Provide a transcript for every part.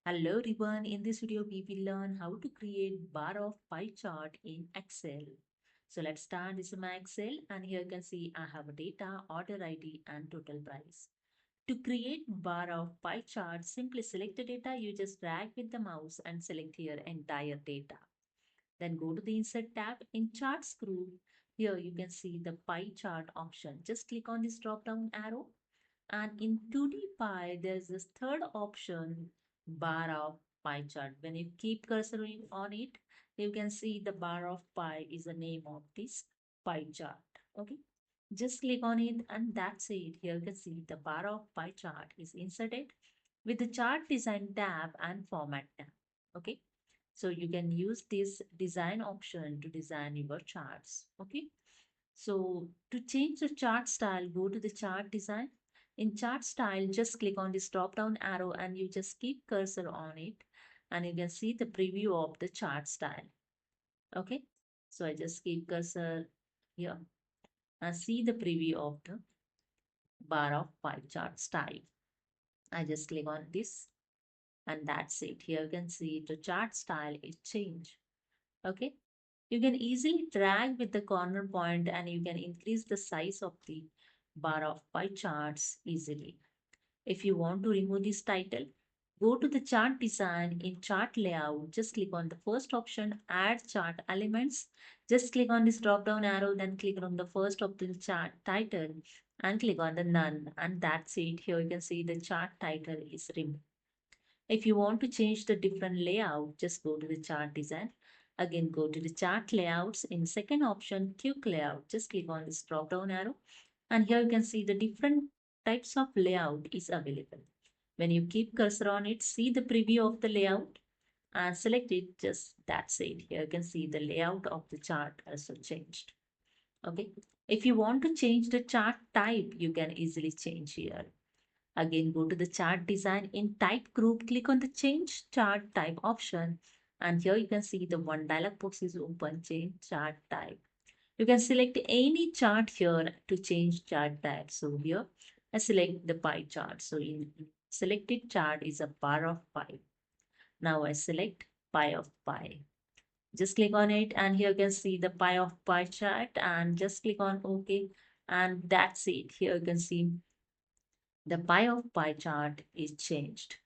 Hello everyone, in this video we will learn how to create bar of pie chart in Excel. So let's start. This is my Excel and here you can see I have a data, order ID and total price. To create bar of pie chart, simply select the data, you just drag with the mouse and select here entire data. Then go to the insert tab in charts group. Here you can see the pie chart option. Just click on this drop down arrow and in 2D pie, there's this third option, bar of pie chart. When you keep cursor on it, you can see the bar of pie is the name of this pie chart. Okay. Just click on it and that's it. Here you can see the bar of pie chart is inserted with the chart design tab and format tab. Okay. So you can use this design option to design your charts. Okay. So to change the chart style, go to the chart design. In chart style, just click on this drop down arrow and you just keep cursor on it and you can see the preview of the chart style. Okay. So I just keep cursor here and see the preview of the bar of pie chart style. I just click on this and that's it. Here you can see the chart style is changed. Okay. You can easily drag with the corner point and you can increase the size of the bar of pie charts easily. If you want to remove this title, go to the chart design in chart layout. Just click on the first option, add chart elements. Just click on this drop down arrow, then click on the first of the chart title and click on the none. And that's it. Here you can see the chart title is removed. If you want to change the different layout, just go to the chart design. Again, go to the chart layouts. In second option, quick layout, just click on this drop down arrow. And here you can see the different types of layout is available. When you keep cursor on it, see the preview of the layout and select it. Just that's it. Here you can see the layout of the chart also changed. Okay. If you want to change the chart type, you can easily change here. Again, go to the chart design. In type group, click on the change chart type option. And here you can see the one dialog box is open, change chart type. You can select any chart here to change chart type. So here I select the pie chart. So in selected chart is a bar of pie. Now I select pie of pie. Just click on it and here you can see the pie of pie chart and just click on OK. And that's it. Here you can see the pie of pie chart is changed.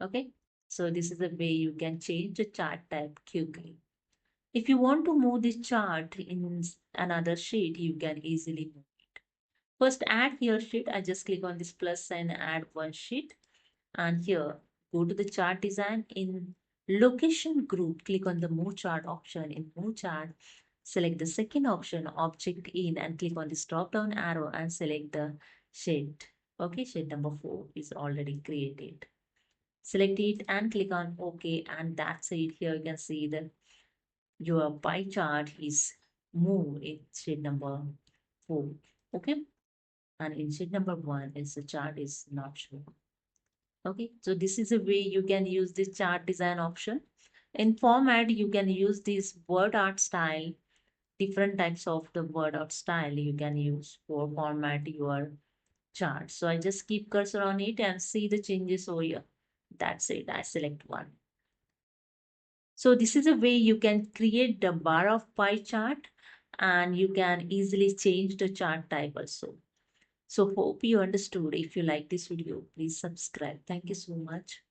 Okay. So this is the way you can change the chart type quickly. If you want to move this chart in another sheet, you can easily move it. First, add here sheet. I just click on this plus sign, add one sheet. And here, go to the chart design. In location group, click on the move chart option. In move chart, select the second option, object in, and click on this drop down arrow and select the sheet. Okay, sheet number 4 is already created. Select it and click on OK, and that's it. Here you can see that your pie chart is moved in sheet number 4. Okay, and in sheet number 1 is the chart is not shown. Okay, so this is a way you can use this chart design option. In format, you can use this word art style. Different types of the word art style you can use for format your chart. So I just keep cursor on it and see the changes over here. That's it. I select one. So this is a way you can create the bar of pie chart and you can easily change the chart type also. So hope you understood. If you like this video, please subscribe. Thank you so much.